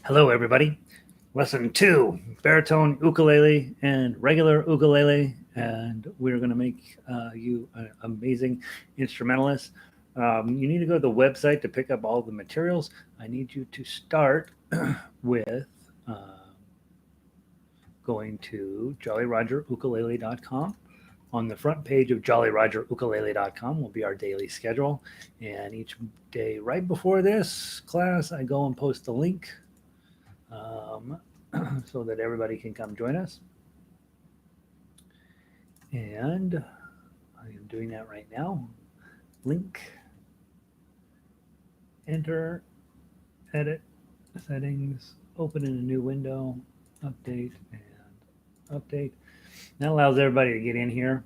Hello, everybody. Lesson 2, baritone ukulele and regular ukulele, and we're going to make you an amazing instrumentalist. You need to go to the website to pick up all the materials. I need you to start with going to jollyrogerukulele.com. On the front page of jollyrogerukulele.com will be our daily schedule, and each day right before this class, I go and post the link um, so that everybody can come join us. And I am doing that right now. Link, enter, edit, settings, open in a new window, update, and update. That allows everybody to get in here,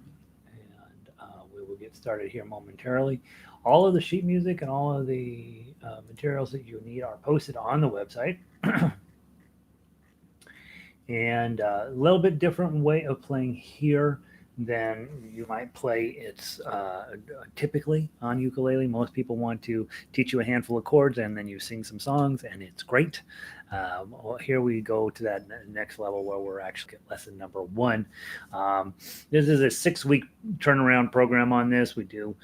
and we will get started here momentarily. All of the sheet music and all of the materials that you need are posted on the website. And a little bit different way of playing here than you might play it's typically on ukulele. Most people want to teach you a handful of chords and then you sing some songs and it's great. Here we go to that next level where we're actually at lesson number 1. This is a 6-week turnaround program on this. We do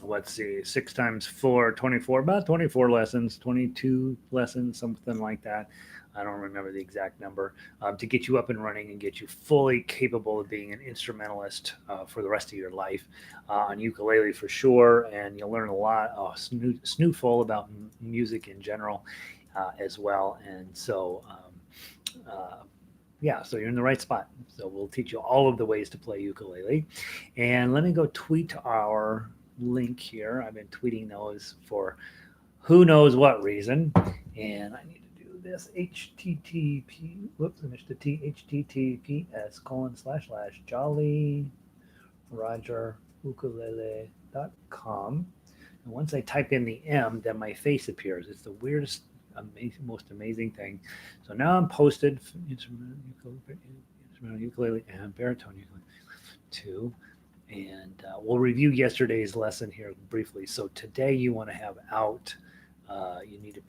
let's see, 6 times 4, 24, about 24 lessons, 22 lessons, something like that. I don't remember the exact number, to get you up and running and get you fully capable of being an instrumentalist for the rest of your life on ukulele for sure. And you'll learn a lot, snootful about music in general as well. And so, yeah, so you're in the right spot. So we'll teach you all of the ways to play ukulele. And let me go tweet our link here. I've been tweeting those for who knows what reason. And I need this http whoops I missed the t https://jollyrogerukulele.com, and once I type in the M, then my face appears. It's the weirdest, most amazing thing. So now I'm posted instrumental ukulele and baritone ukulele 2, and we'll review yesterday's lesson here briefly. So today you want to have out you need to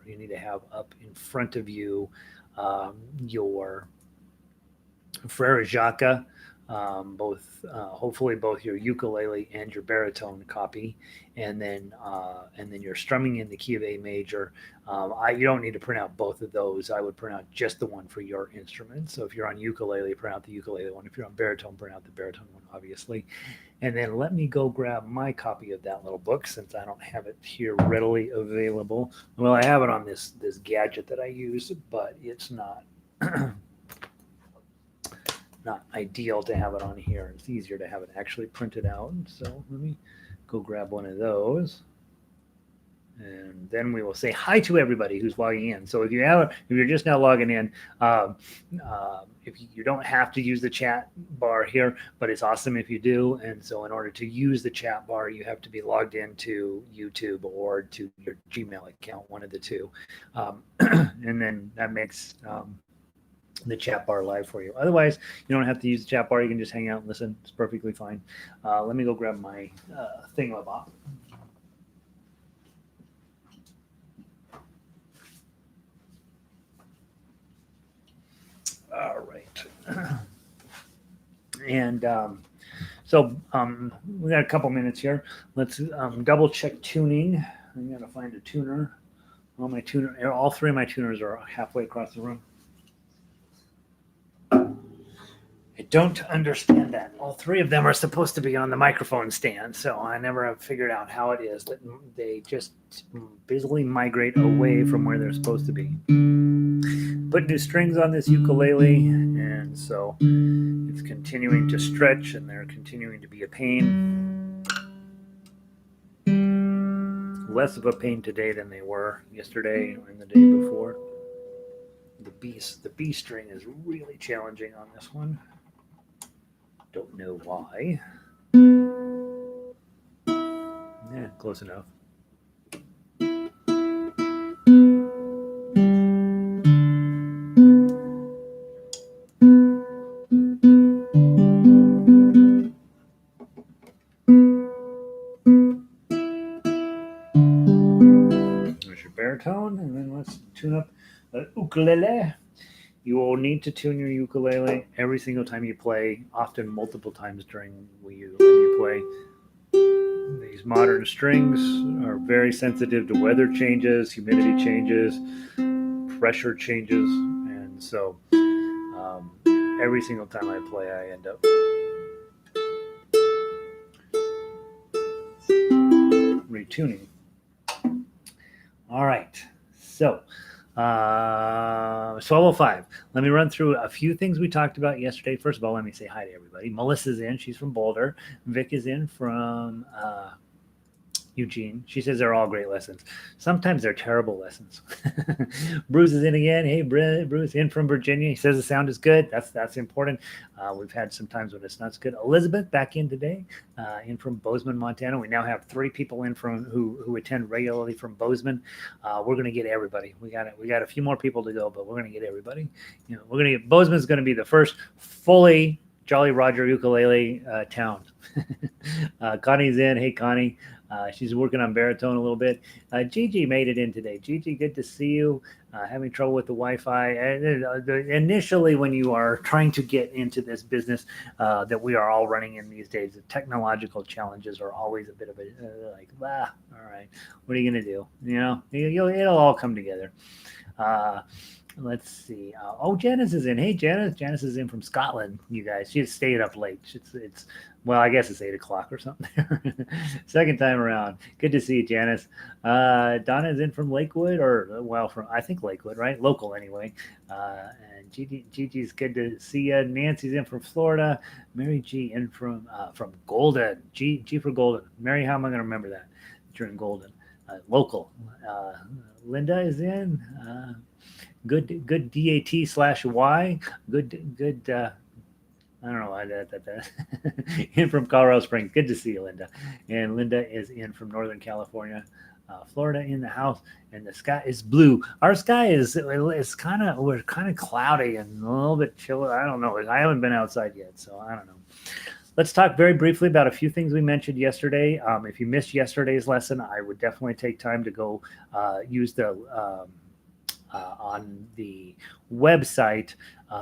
you need to have up in front of you your Frere Jacques, hopefully both your ukulele and your baritone copy, and then you're strumming in the key of A major. You don't need to print out both of those. I would print out just the one for your instrument. So if you're on ukulele, print out the ukulele one. If you're on baritone, print out the baritone one, obviously. And then let me go grab my copy of that little book since I don't have it here readily available. Well, I have it on this gadget that I use, but it's not not ideal to have it on here. It's easier to have it actually printed out. So let me go grab one of those. And then we will say hi to everybody who's logging in. So if you're just now logging in, if you don't have to use the chat bar here, but it's awesome if you do. And so in order to use the chat bar, you have to be logged into YouTube or to your Gmail account, one of the two. And then that makes the chat bar live for you. Otherwise, you don't have to use the chat bar. You can just hang out and listen. It's perfectly fine. Let me go grab my thingamabob. All right. And so we got a couple minutes here. Let's double check tuning. I got to find a tuner. All 3 of my tuners are halfway across the room. I don't understand that. All 3 of them are supposed to be on the microphone stand, so I never have figured out how it is that they just busily migrate away from where they're supposed to be. Put new strings on this ukulele, and so it's continuing to stretch, and they're continuing to be a pain. Less of a pain today than they were yesterday or the day before. The B string is really challenging on this one. Don't know why. Yeah, close enough. baritone, and then let's tune up the ukulele. You will need to tune your ukulele every single time you play, often multiple times during when you play. These modern strings are very sensitive to weather changes, humidity changes, pressure changes, and so every single time I play, I end up retuning. All right, so solo 5. Let me run through a few things we talked about yesterday. First of all, let me say hi to everybody. Melissa's in. She's from Boulder. Vic is in from Eugene. She says they're all great lessons. Sometimes they're terrible lessons. Bruce is in again. Hey, Bruce, in from Virginia. He says the sound is good. That's important. We've had some times when it's not so good. Elizabeth back in today, in from Bozeman, Montana. We now have 3 people in from who attend regularly from Bozeman. We're going to get everybody. We got a few more people to go, but we're going to get everybody. You know, we're going to get Bozeman's going to be the first fully Jolly Roger ukulele town. Connie's in. Hey, Connie. She's working on baritone a little bit. Gigi made it in today. Gigi, good to see you. Having trouble with the Wi-Fi. Initially, when you are trying to get into this business that we are all running in these days, the technological challenges are always a bit of a like, all right, what are you going to do? You know, it'll all come together. Let's see. Janice is in. Hey, Janice. Janice is in from Scotland, you guys. She's stayed up late. It's well, I guess it's 8 o'clock or something. Second time around. Good to see you, Janice. Donna is in from Lakewood, from, I think Lakewood, right? Local anyway. And Gigi's good to see you. Nancy's in from Florida. Mary G in from Golden. G for Golden. Mary, how am I going to remember that? You're in Golden. Local. Linda is in. Good DAT/Y. Good. I don't know why that. In from Colorado Springs. Good to see you, Linda. And Linda is in from Northern California. Florida in the house, and the sky is blue. Our sky is we're kind of cloudy and a little bit chilly. I don't know. I haven't been outside yet, so I don't know. Let's talk very briefly about a few things we mentioned yesterday. If you missed yesterday's lesson, I would definitely take time to go use the on the website.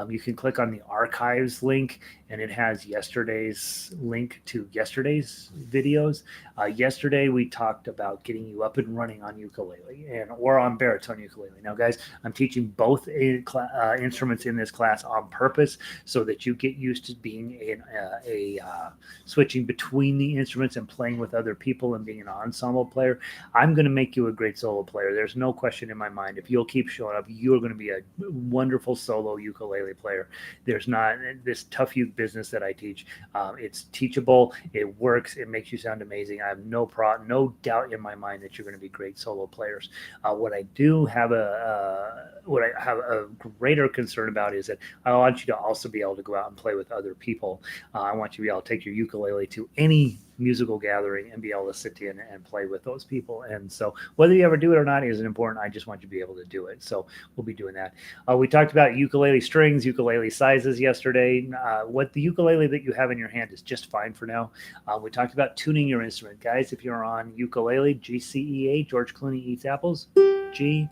You can click on the archives link, and it has yesterday's link to yesterday's videos. Yesterday, we talked about getting you up and running on ukulele or on baritone ukulele. Now, guys, I'm teaching both instruments in this class on purpose so that you get used to being switching between the instruments and playing with other people and being an ensemble player. I'm going to make you a great solo player. There's no question in my mind. If you'll keep showing up, you're going to be a wonderful solo ukulele player. There's not this tough uke business that I teach. It's teachable. It works. It makes you sound amazing. I have no doubt in my mind that you're going to be great solo players. What I have a greater concern about is that I want you to also be able to go out and play with other people. I want you to be able to take your ukulele to any musical gathering and be able to sit in and play with those people. And so whether you ever do it or not isn't important. I just want you to be able to do it. So we'll be doing that. We talked about ukulele strings, ukulele sizes yesterday. What the ukulele that you have in your hand is just fine for now. We talked about tuning your instrument. Guys, if you're on ukulele, GCEA, George Clooney Eats Apples, GCEA.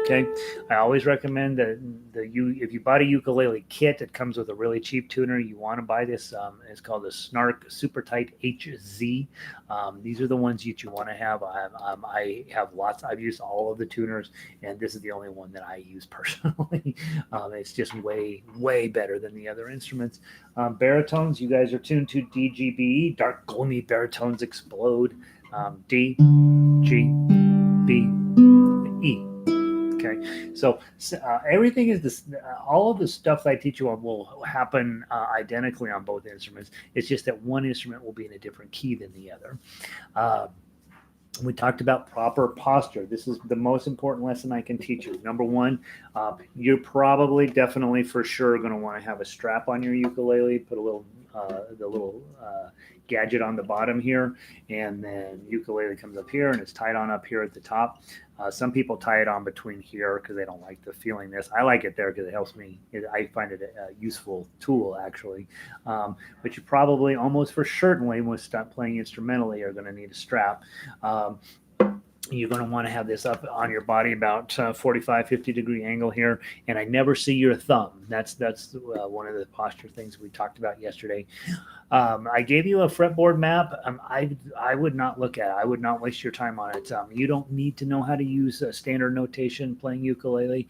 Okay, I always recommend that if you buy a ukulele kit, it comes with a really cheap tuner. You want to buy this. It's called the Snark Super Tight HZ. These are the ones that you want to have. I have lots. I've used all of the tuners, and this is the only one that I use personally. It's just way better than the other instruments. Baritones, you guys are tuned to DGB. Dark gloomy baritones explode. D, G, B, E. Okay, so everything is this. All of the stuff I teach you on will happen identically on both instruments. It's just that one instrument will be in a different key than the other. We talked about proper posture. This is the most important lesson I can teach you. Number one, you're probably, definitely, for sure, going to want to have a strap on your ukulele. Put a little, the little gadget on the bottom here, and then ukulele comes up here, and it's tied on up here at the top. Some people tie it on between here because they don't like the feeling this. I like it there because it helps me. I find it a useful tool, actually. But you probably, almost for certainly, when you start playing instrumentally, are going to need a strap. You're going to want to have this up on your body about 45, 50 degree angle here. And I never see your thumb. That's one of the posture things we talked about yesterday. I gave you a fretboard map. I would not look at it. I would not waste your time on it. You don't need to know how to use standard notation playing ukulele.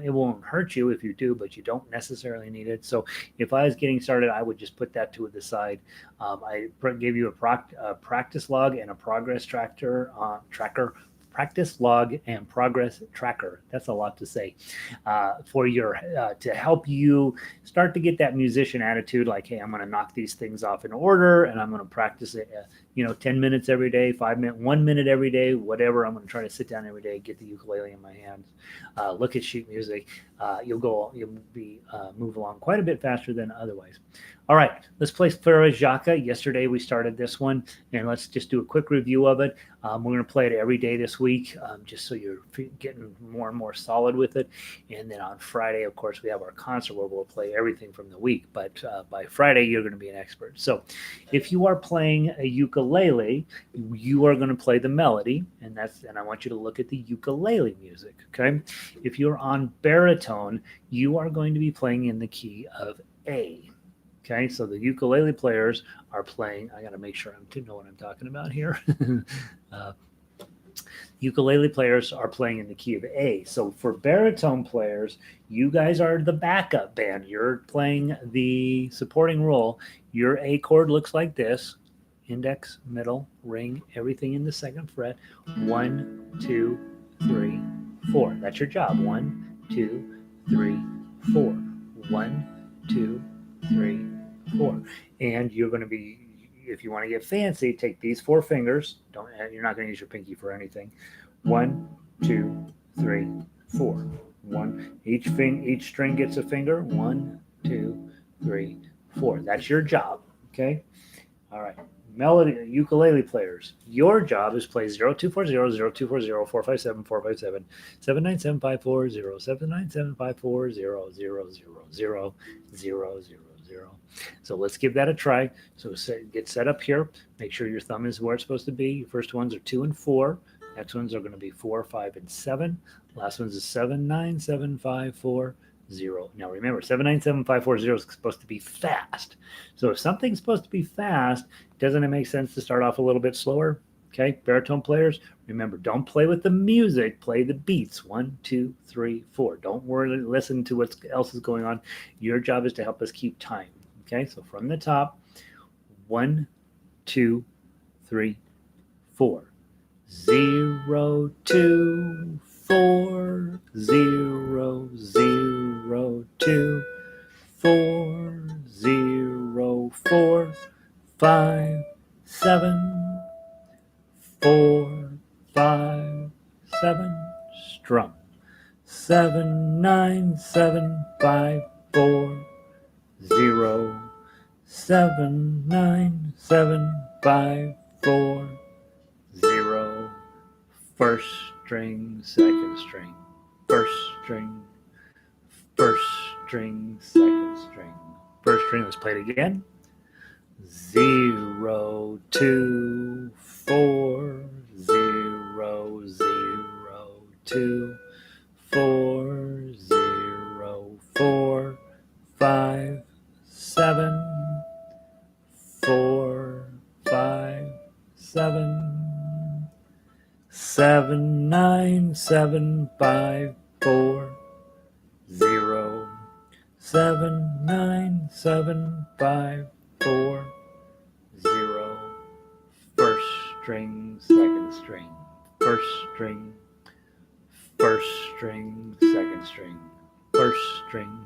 It won't hurt you if you do, but you don't necessarily need it. So if I was getting started, I would just put that to the side. I gave you a practice log and a progress tracker. Practice log and progress tracker. That's a lot to say. For your to help you start to get that musician attitude, like, hey, I'm going to knock these things off in order, and I'm going to practice it. 10 minutes every day, 5 minutes, 1 minute every day, whatever. I'm going to try to sit down every day, get the ukulele in my hands, look at sheet music. You'll be move along quite a bit faster than otherwise. All right, let's play Frere Jacques. Yesterday we started this one, and let's just do a quick review of it. We're going to play it every day this week, just so you're getting more and more solid with it. And then on Friday, of course, we have our concert where we'll play everything from the week. But by Friday, you're going to be an expert. So if you are playing a ukulele, you are going to play the melody, and I want you to look at the ukulele music, okay? If you're on baritone, you are going to be playing in the key of A. Okay, so the ukulele players are playing. I got to make sure I know what I'm talking about here. Ukulele players are playing in the key of A. So for baritone players, you guys are the backup band. You're playing the supporting role. Your A chord looks like this: index, middle, ring, everything in the second fret. 1, 2, 3, 4. That's your job. 1, 2, 3, 4. 1, 2, 3, 4. And you're going to be, if you want to get fancy, take these 4 fingers. You're not going to use your pinky for anything. 1, 2, 3, 4. 1. Each string gets a finger. 1, 2, 3, 4. That's your job. Okay. All right. Melody ukulele players, your job is play 0240 0240 457 457 797 797 000. So let's give that a try. So get set up here. Make sure your thumb is where it's supposed to be. Your first ones are 2 and 4. Next ones are going to be 4, 5, and 7. Last ones is 7, 9, 7, 5, 4, 0. Now remember, 797 is supposed to be fast. So if something's supposed to be fast, doesn't it make sense to start off a little bit slower? Okay, baritone players, remember, don't play with the music, play the beats. 1, 2, 3, 4. Don't worry, listen to what else is going on. Your job is to help us keep time. Okay, so from the top, 1, 2, 3, 4. 0, 2, 4, 0, 0, 2, 4, 0, 4, 5, 7, 4, 5, 7, strum. 7, 9, 7, 5, 4, 0, 7, 9, 7, 5, 4, 0. First string, second string, first string, second string, first string. Let's play it again. 0, 2, 4, 0, 0, 2, 4, 0, 4, 5, 7, 4, 5, 7, 7, 9, 7, 5, 4, 0, 7, 9, 7, 5, 4, 0. First string, second string, first string, second string, first string.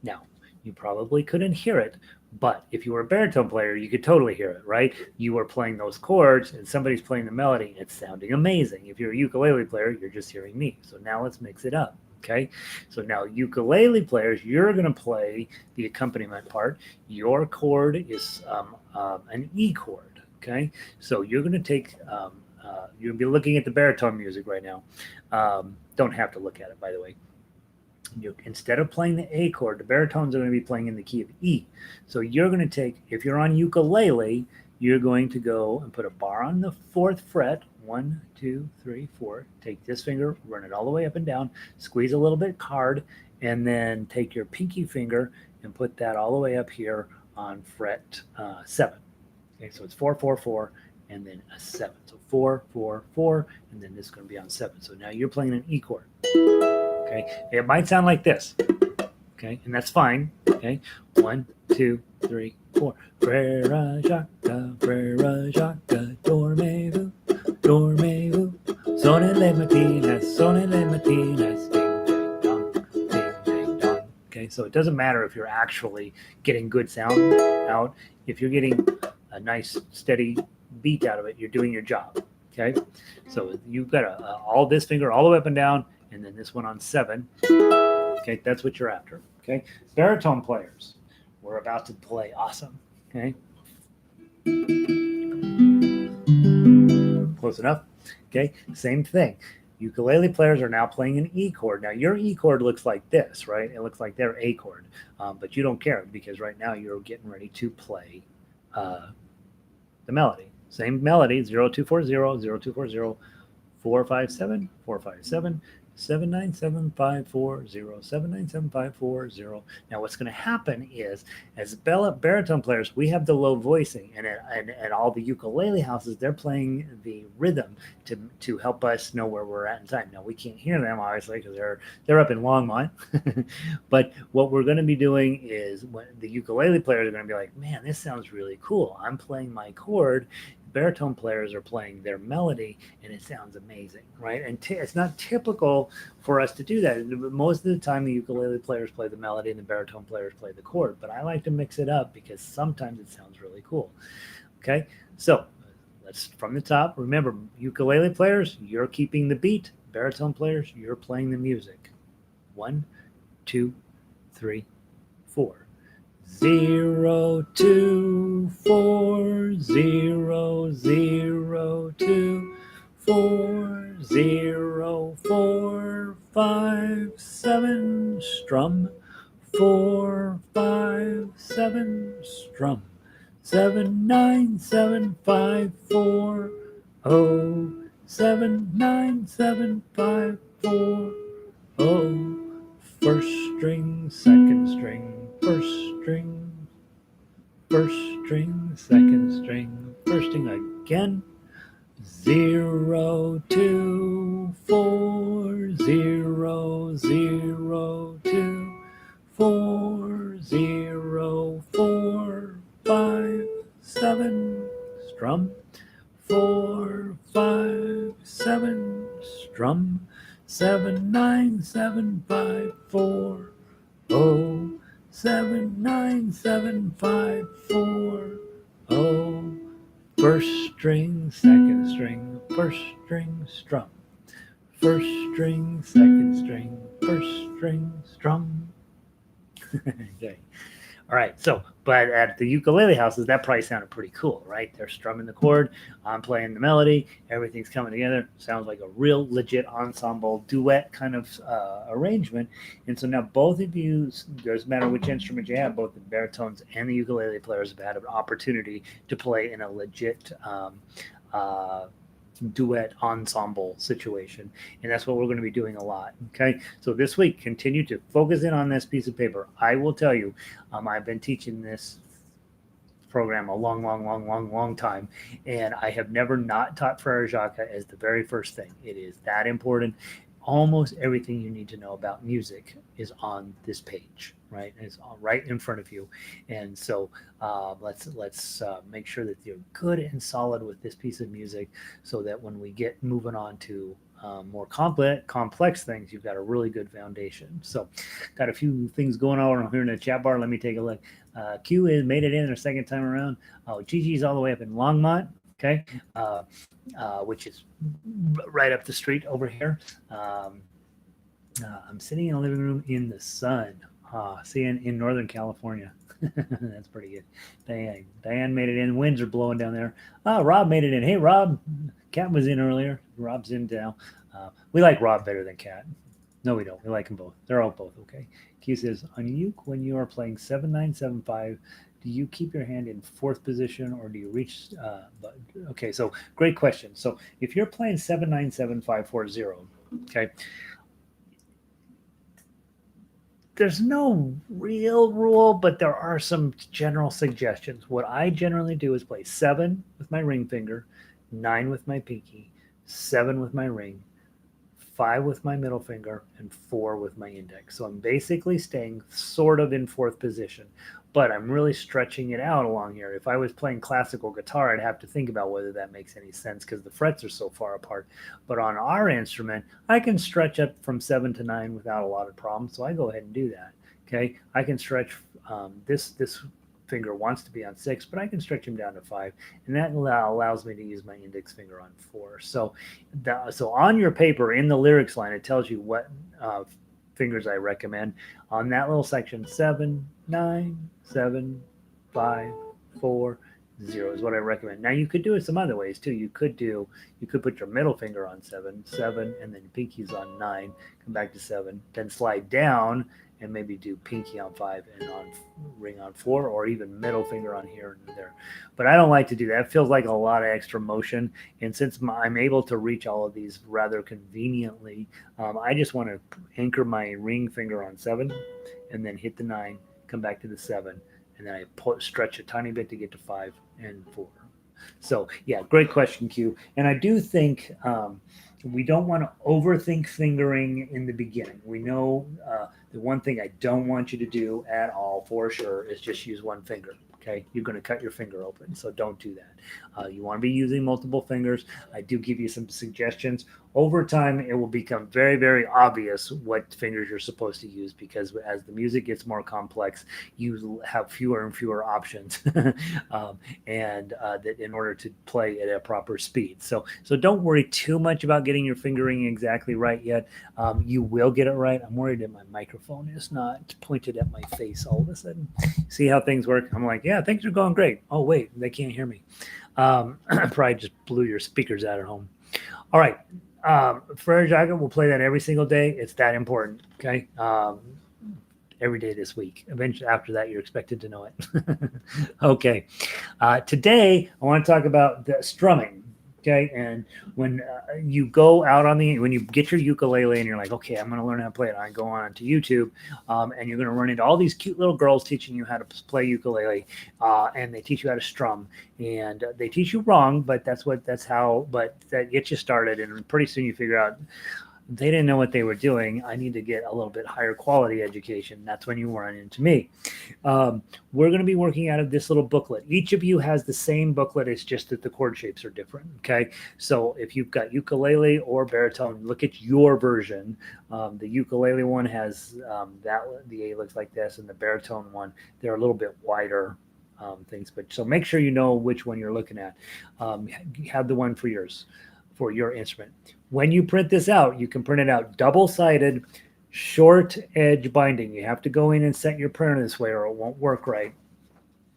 Now, you probably couldn't hear it, but if you were a baritone player, you could totally hear it, right? You were playing those chords and somebody's playing the melody. It's sounding amazing. If you're a ukulele player, you're just hearing me. So now let's mix it up. Okay, so now ukulele players, you're going to play the accompaniment part. Your chord is an E chord. Okay, so you're going to take, you'll be looking at the baritone music right now. Don't have to look at it, by the way. Instead of playing the A chord, the baritones are going to be playing in the key of E. So you're going to take, if you're on ukulele, you're going to go and put a bar on the fourth fret. 1, 2, 3, 4. Take this finger, run it all the way up and down, squeeze a little bit hard, and then take your pinky finger and put that all the way up here on fret 7. Okay, so it's 4, 4, 4, and then a 7. So 4, 4, 4, and then this is going to be on 7. So now you're playing an E chord. Okay, it might sound like this. Okay, and that's fine. Okay, 1, 2, 3, 4. Frere, Jacques, Frere, Jacques, dormez-vous, dormez-vous, sonnez les matines, sonnez les matines, ding, ding, dong, ding, ding, dong. Okay, so it doesn't matter if you're actually getting good sound out. If you're getting a nice steady beat out of it, you're doing your job. Okay, so you've got all this finger all the way up and down, and then this one on 7. Okay, that's what you're after. Okay, baritone players, we're about to play awesome. Okay, close enough. Okay, same thing. Ukulele players are now playing an E chord. Now your E chord looks like this, right? It looks like their A chord, but you don't care because right now you're getting ready to play the melody. Same melody, 0240, 0240, 457, 457, 797-540, 797-540. Now what's going to happen is, as baritone players, we have the low voicing, and at all the ukulele houses, they're playing the rhythm to help us know where we're at in time. Now we can't hear them obviously because they're up in Longmont, but what we're going to be doing is, when the ukulele players are going to be like, man, this sounds really cool. I'm playing my chord. Baritone players are playing their melody, and it sounds amazing, right? And it's not typical for us to do that. Most of the time, the ukulele players play the melody, and the baritone players play the chord. But I like to mix it up because sometimes it sounds really cool. Okay, so let's from the top. Remember, ukulele players, you're keeping the beat. Baritone players, you're playing the music. 1, 2, 3, 4. 0, 2, 4, 0, 0, 2, 4, 0, 4, 5, 7, strum, 4, 5, 7, strum, 7, 9, 7, 5, 4, 0, 7, 9, 7, 5, 4, 0. First string, second string, first string, first string, second string, first string again. 0, 2, 4, 0, 0, 2, 4, 0, 4, 5, 7, strum, 4, 5, 7, strum, 7, 9, 7, 5, 4, 0, 7, 9, 7, 5, 4, 0. First string, second string, first string, strum. First string, second string, first string, strum. Okay. All right, so, but at the ukulele houses, that probably sounded pretty cool, right? They're strumming the chord, I'm playing the melody, everything's coming together. Sounds like a real legit ensemble duet kind of arrangement. And so now both of you, doesn't matter which instrument you have, both the baritones and the ukulele players have had an opportunity to play in a legit duet ensemble situation, and that's what we're going to be doing a lot. Okay, so this week continue to focus in on this piece of paper. I will tell you, I've been teaching this program a long time, and I have never not taught Frere Jacques as the very first thing. It is that important. Almost everything you need to know about music is on this page, right? It's right in front of you. And so let's make sure that you're good and solid with this piece of music, so that when we get moving on to more complex things, you've got a really good foundation. So got a few things going on here in the chat bar. Let me take a look. Q has made it in their second time around. Oh, Gigi's all the way up in Longmont. Okay, which is right up the street over here. I'm sitting in a living room in the sun. See you in Northern California. That's pretty good. Diane made it in. Winds are blowing down there. Rob made it in. Hey, Rob. Kat was in earlier. Rob's in now. We like Rob better than Kat. No, we don't. We like them both. They're all both okay. Q says, on uke, when you are playing 7975, do you keep your hand in fourth position or do you reach? Okay, so great question. So if you're playing 797540, okay, there's no real rule, but there are some general suggestions. What I generally do is play 7 with my ring finger, 9 with my pinky, 7 with my ring, 5 with my middle finger, and 4 with my index. So I'm basically staying sort of in fourth position, but I'm really stretching it out along here. If I was playing classical guitar, I'd have to think about whether that makes any sense because the frets are so far apart. But on our instrument, I can stretch up from 7 to 9 without a lot of problems, so I go ahead and do that. Okay, I can stretch this finger wants to be on 6, but I can stretch him down to 5, and that allows me to use my index finger on 4. So on your paper in the lyrics line, it tells you what fingers I recommend. On that little section, 7, 9, 7, 5, 4, 0 is what I recommend. Now you could do it some other ways too. You could put your middle finger on 7, 7, and then pinky's on 9, come back to 7, then slide down and maybe do pinky on 5 and on ring on 4, or even middle finger on here and there. But I don't like to do that. It feels like a lot of extra motion. And since I'm able to reach all of these rather conveniently, I just want to anchor my ring finger on 7 and then hit the 9, come back to the 7, and then I stretch a tiny bit to get to 5 and 4. So yeah, great question, Q. And I do think we don't want to overthink fingering in the beginning. We know the one thing I don't want you to do at all, for sure, is just use one finger. Okay, you're going to cut your finger open, so don't do that. You want to be using multiple fingers. I do give you some suggestions. Over time, it will become very, very obvious what fingers you're supposed to use, because as the music gets more complex, you have fewer and fewer options, and that in order to play at a proper speed. So don't worry too much about getting your fingering exactly right yet. You will get it right. I'm worried that my microphone is not pointed at my face all of a sudden. See how things work? I'm like, yeah, things are going great. Oh, wait, they can't hear me. Probably just blew your speakers out at home. All right. Frere, Jacques, we'll play that every single day. It's that important. Okay. Every day this week. Eventually, after that, you're expected to know it. Okay. Today, I want to talk about the strumming. Okay. And when you go out when you get your ukulele and you're like, okay, I'm going to learn how to play it, I go on to YouTube, and you're going to run into all these cute little girls teaching you how to play ukulele, and they teach you how to strum, and they teach you wrong, but but that gets you started, and pretty soon you figure out they didn't know what they were doing. I need to get a little bit higher quality education. That's when you run into me. We're going to be working out of this little booklet. Each of you has the same booklet. It's just that the chord shapes are different. Okay. So if you've got ukulele or baritone, look at your version. The ukulele one has the A looks like this, and the baritone one, they're a little bit wider. Things, but so make sure you know which one you're looking at. Have the one for your instrument. When you print this out, you can print it out double-sided, short edge binding. You have to go in and set your printer this way or it won't work right.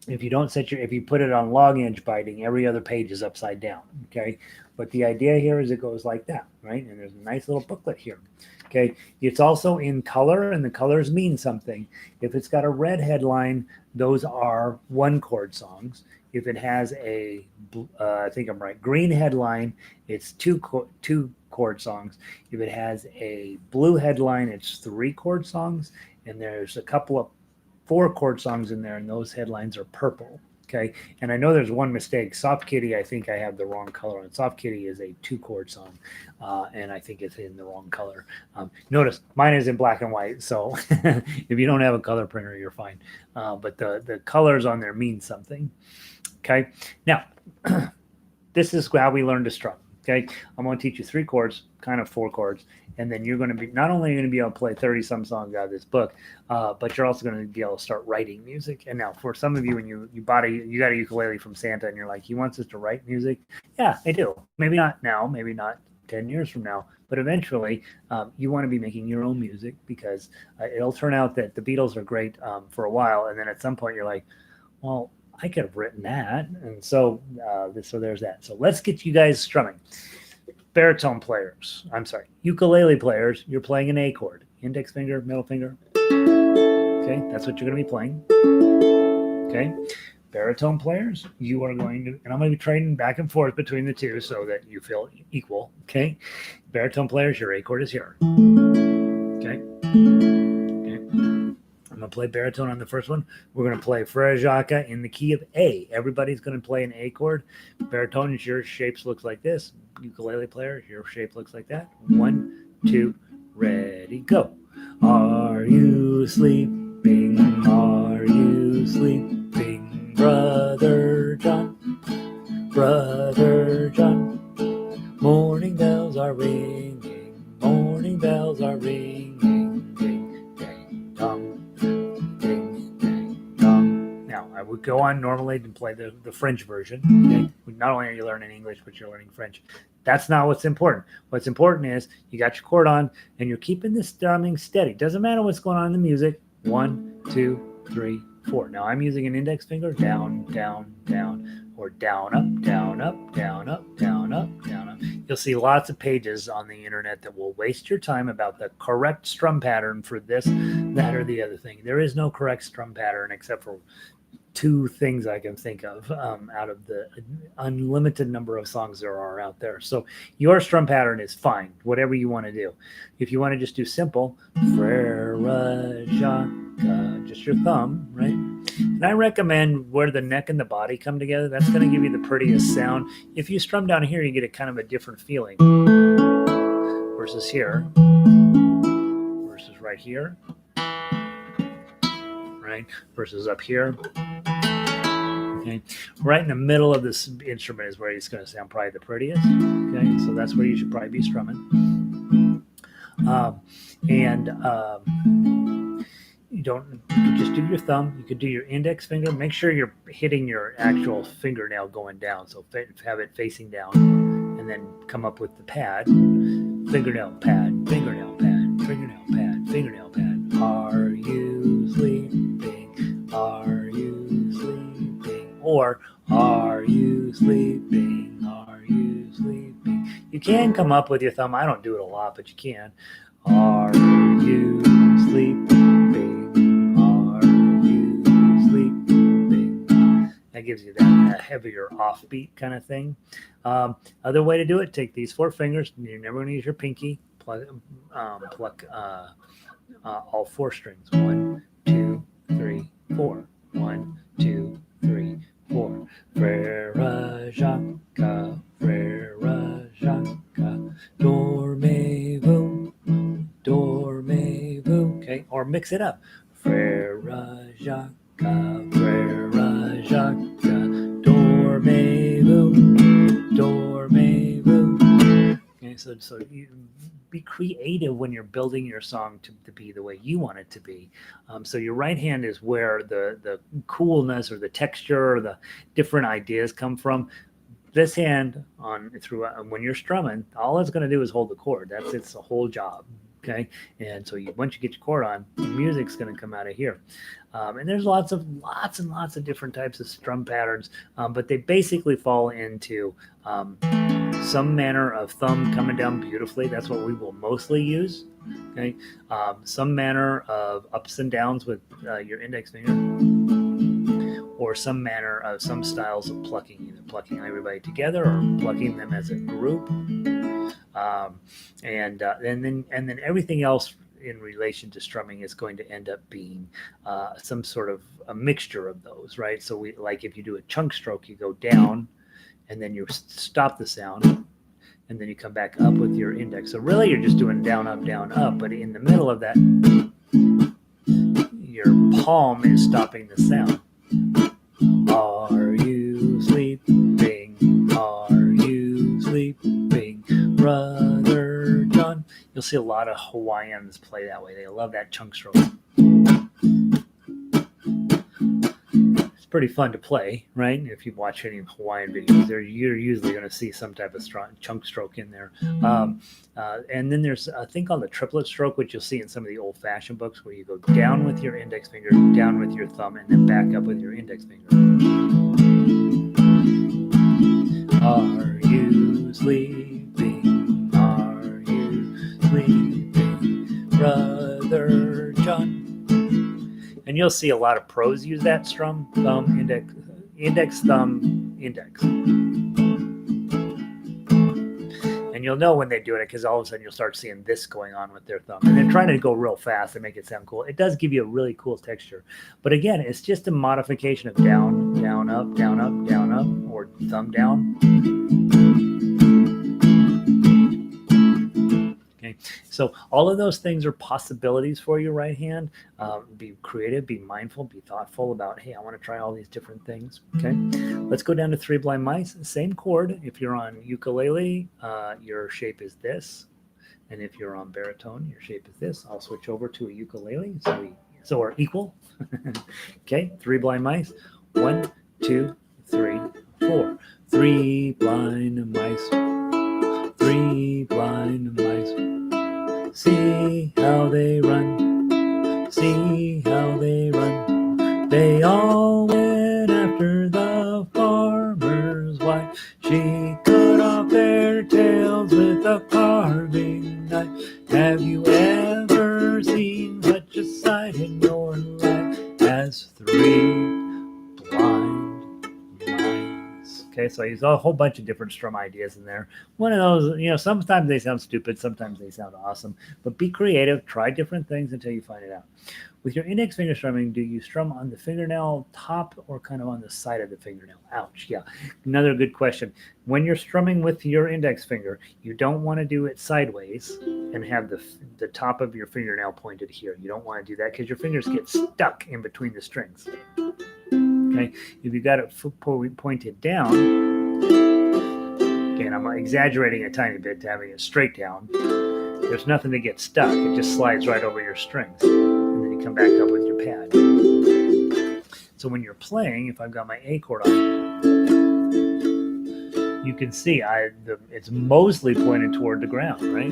If you put it on long edge binding, every other page is upside down. Okay. But the idea here is it goes like that, right? And there's a nice little booklet here. Okay. It's also in color, and the colors mean something. If it's got a red headline, those are one chord songs. If it has I think I'm right, green headline, it's two chord songs. If it has a blue headline, it's 3 chord songs. And there's a couple of 4 chord songs in there, and those headlines are purple. Okay. And I know there's one mistake. Soft Kitty, I think I have the wrong color on. Soft Kitty is a 2 chord song, and I think it's in the wrong color. Notice mine is in black and white. So if you don't have a color printer, you're fine. But the colors on there mean something. Okay. Now, this is how we learn to strum. Okay. I'm going to teach you 3 chords, kind of 4 chords. And then you're going to be not only going to be able to play 30 some songs out of this book, but you're also going to be able to start writing music. And now for some of you, when you got a ukulele from Santa and you're like, he wants us to write music. Yeah, I do. Maybe not now, maybe not 10 years from now. But eventually, you want to be making your own music because it'll turn out that the Beatles are great for a while, and then at some point you're like, well, I could have written that, and so there's that. So let's get you guys strumming. Baritone players, I'm sorry, ukulele players, you're playing an A chord, index finger, middle finger. Okay, that's what you're going to be playing. Okay, baritone players, you are going to, and I'm going to be trading back and forth between the two so that you feel equal. Okay, baritone players, your A chord is here. Okay. I'm going to play baritone on the first one. We're going to play Frere Jacques in the key of A. Everybody's going to play an A chord. Baritone, your shapes looks like this. Ukulele player, your shape looks like that. 1, 2, ready, go. Are you sleeping? Are you sleeping, Brother John? Brother John. Morning bells are ringing. Morning bells are ringing. Ding, ding, dong. I would go on normally and play the French version. Okay? Not only are you learning English, but you're learning French. That's not what's important. What's important is you got your chord on and you're keeping the strumming steady. Doesn't matter what's going on in the music. 1, 2, 3, 4. Now I'm using an index finger, down, down, down, or down, up, down, up, down, up, down, up, down, up. You'll see lots of pages on the internet that will waste your time about the correct strum pattern for this, that, or the other thing. There is no correct strum pattern except for 2 things I can think of out of the unlimited number of songs there are out there. So your strum pattern is fine, whatever you want to do. If you want to just do simple, Frere Jacques, just your thumb, right? And I recommend where the neck and the body come together. That's going to give you the prettiest sound. If you strum down here, you get a kind of a different feeling versus here, versus right here, right? Versus up here. Okay, right in the middle of this instrument is where it's going to sound probably the prettiest. Okay, so that's where you should probably be strumming. You just do your thumb. You could do your index finger. Make sure you're hitting your actual fingernail going down. So have it facing down, and then come up with the pad. Fingernail pad, fingernail pad, fingernail pad, fingernail pad. Are you sleeping? Are you sleeping? Or are you sleeping? Are you sleeping? You can come up with your thumb. I don't do it a lot, but you can. Are you sleeping? Are you sleeping? That gives you that heavier offbeat kind of thing. Other way to do it, take these 4 fingers. You're never going to use your pinky. Pluck all 4 strings. 1, 2, 3, 4. 1, 2, 3, 4. Frere Jacques, Frere Jacques, dormez-vous, dormez-vous. Okay, or mix it up. Frere Jacques, Frere Jacques, dormez-vous, dormez-vous. Okay, so you be creative when you're building your song to be the way you want it to be. So your right hand is where the coolness or the texture or the different ideas come from. This hand when you're strumming, all it's going to do is hold the chord. That's its whole job. Okay, and so once you get your chord on, the music's going to come out of here. And there's lots and lots of different types of strum patterns, but they basically fall into some manner of thumb coming down beautifully. That's what we will mostly use. Okay, some manner of ups and downs with your index finger, or some manner of some styles of plucking, either plucking everybody together or plucking them as a group. And then everything else in relation to strumming is going to end up being some sort of a mixture of those, right? So if you do a chunk stroke, you go down, and then you stop the sound, and then you come back up with your index. So really, you're just doing down, up. But in the middle of that, your palm is stopping the sound. Are you sleeping? Are you sleeping, Brother John? You'll see a lot of Hawaiians play that way. They love that chunk stroke. It's pretty fun to play, right? If you watch any Hawaiian videos, you're usually going to see some type of chunk stroke in there. And then there's a thing called a triplet stroke, which you'll see in some of the old-fashioned books, where you go down with your index finger, down with your thumb, and then back up with your index finger. Are you sleeping? Are you sleeping, Brother John? And you'll see a lot of pros use that strum, thumb, index, thumb, index. And you'll know when they do it because all of a sudden you'll start seeing this going on with their thumb. And they're trying to go real fast and make it sound cool. It does give you a really cool texture. But again, it's just a modification of down, down, up, down, up, down, up, or thumb down. Okay, so all of those things are possibilities for your right hand. Be creative, be mindful, be thoughtful about, hey, I want to try all these different things. Okay, let's go down to Three Blind Mice. Same chord. If you're on ukulele, your shape is this. And if you're on baritone, your shape is this. I'll switch over to a ukulele so we're equal. Okay, Three Blind Mice. 1, 2, 3, 4. Three blind mice. Three blind mice. See how they run, see how they run. They all went after the farmer's wife. She cut off their tails with a carving knife. Have you ever seen such a sight in your life as three blind mice? Okay, so I use a whole bunch of different strum ideas in there. One of those, sometimes they sound stupid, sometimes they sound awesome, but be creative, try different things until you find it out. With your index finger strumming, do you strum on the fingernail top or kind of on the side of the fingernail? Ouch, yeah. Another good question. When you're strumming with your index finger, you don't want to do it sideways and have the top of your fingernail pointed here. You don't want to do that because your fingers get stuck in between the strings. Okay, if you got it pointed down, again, I'm exaggerating a tiny bit to having it straight down. There's nothing to get stuck. It just slides right over your strings. And then you come back up with your pad. So when you're playing, if I've got my A chord on, you can see it's mostly pointed toward the ground, right?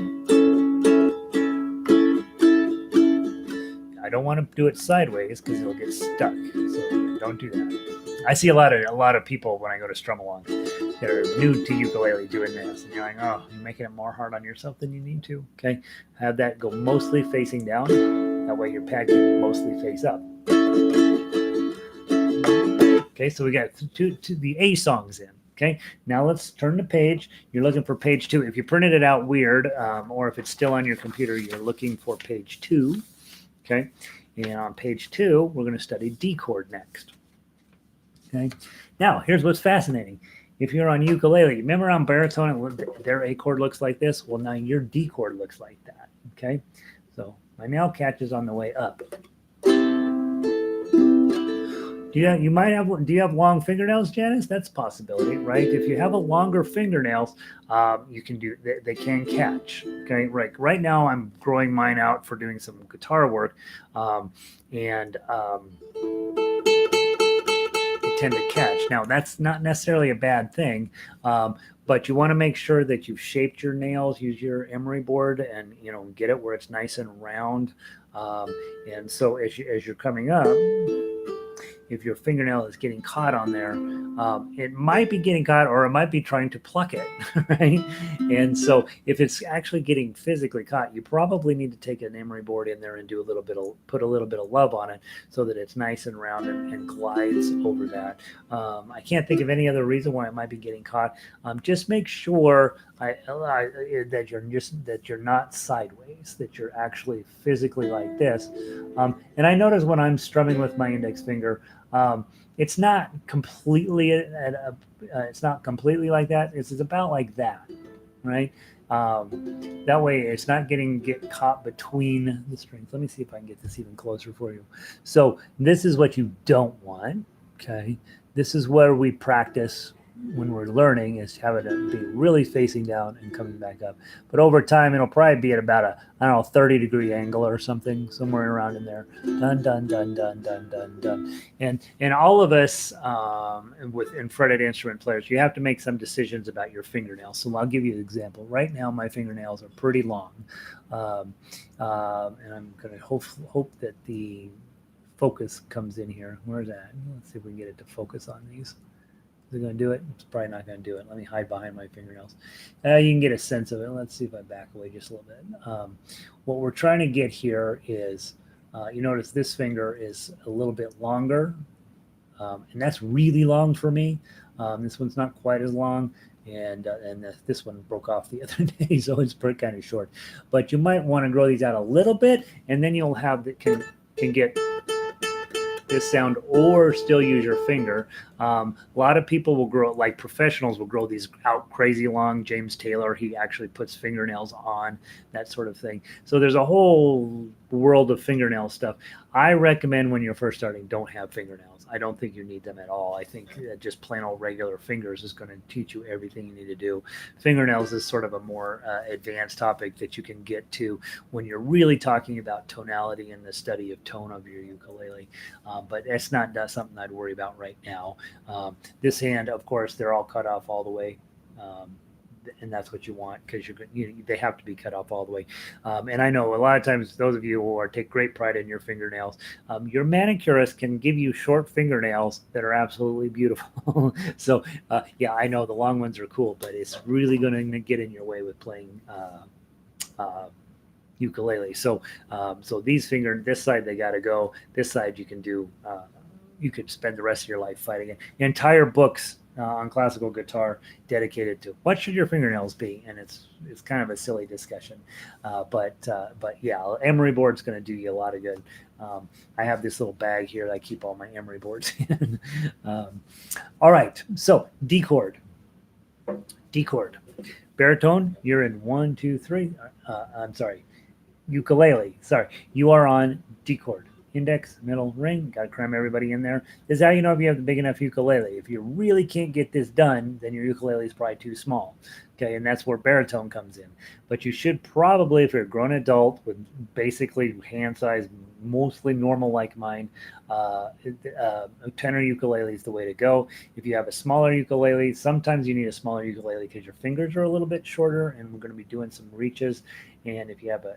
I don't want to do it sideways because it'll get stuck. So don't do that. I see a lot of people when I go to strum along that are new to ukulele doing this, and you're like, oh, you're making it more hard on yourself than you need to. Okay, have that go mostly facing down. That way your pad can mostly face up. Okay, so we got the A songs in. Okay, now let's turn the page. You're looking for page 2. If you printed it out weird, or if it's still on your computer, you're looking for page 2. Okay, and on page 2, we're going to study D chord next. Okay, now here's what's fascinating. If you're on ukulele, remember on baritone, their A chord looks like this? Well, now your D chord looks like that. Okay, so my nail catch is on the way up. Do you have long fingernails, Janice? That's a possibility, right? If you have a longer fingernails, you can do they can catch. Okay, right now I'm growing mine out for doing some guitar work, and they tend to catch. Now that's not necessarily a bad thing, but you want to make sure that you've shaped your nails. Use your emery board and get it where it's nice and round. And so as you're coming up, if your fingernail is getting caught on there, it might be getting caught or it might be trying to pluck it, right? And so if it's actually getting physically caught, you probably need to take an emery board in there and put a little bit of love on it so that it's nice and round and glides over that. I can't think of any other reason why it might be getting caught. Just make sure that you're not sideways, that you're actually physically like this. And I notice when I'm strumming with my index finger, it's not completely like that. It's about like that, right? That way it's not get caught between the strings. Let me see if I can get this even closer for you. So this is what you don't want. Okay, this is where we practice when we're learning is having it be really facing down and coming back up. But over time, it'll probably be at about a, I don't know, 30-degree angle or something, somewhere around in there. Dun, dun, dun, dun, dun, dun, dun. And all of us with fretted instrument players, you have to make some decisions about your fingernails. So I'll give you an example. Right now, my fingernails are pretty long. And I'm going to hope that the focus comes in here. Where's that? Let's see if we can get it to focus on these. Is it going to do it? It's probably not going to do it. Let me hide behind my fingernails. You can get a sense of it. Let's see if I back away just a little bit. What we're trying to get here is, you notice this finger is a little bit longer, and that's really long for me. This one's not quite as long, and this one broke off the other day, so it's pretty kind of short. But you might want to grow these out a little bit, and then you'll have that can get this sound or still use your finger. A lot of people will grow, like professionals will grow these out crazy long. James Taylor, he actually puts fingernails on, that sort of thing. So there's a whole world of fingernail stuff. I recommend when you're first starting, don't have fingernails. I don't think you need them at all. I think just plain old regular fingers is going to teach you everything you need to do. Fingernails is sort of a more advanced topic that you can get to when you're really talking about tonality and the study of tone of your ukulele. But that's not something I'd worry about right now. This hand, of course, they're all cut off all the way. And that's what you want, because they have to be cut off all the way. And I know a lot of times those of you who take great pride in your fingernails, your manicurist can give you short fingernails that are absolutely beautiful. So yeah, I know the long ones are cool, but it's really going to get in your way with playing ukulele. So these this side they got to go. This side you can do. You could spend the rest of your life fighting it. Entire books on classical guitar dedicated to what should your fingernails be, and it's kind of a silly discussion, but yeah, emery board's going to do you a lot of good. I have this little bag here that I keep all my emery boards in. All right, so D chord, baritone, you're in 1, 2, 3. I'm sorry, ukulele, sorry, you are on D chord. Index, middle, ring. Got to cram everybody in there. This is how you know if you have the big enough ukulele. If you really can't get this done, then your ukulele is probably too small. Okay, and that's where baritone comes in. But you should probably, if you're a grown adult with basically hand size, mostly normal like mine, a tenor ukulele is the way to go. If you have a smaller ukulele, sometimes you need a smaller ukulele because your fingers are a little bit shorter, and we're going to be doing some reaches. And if you have a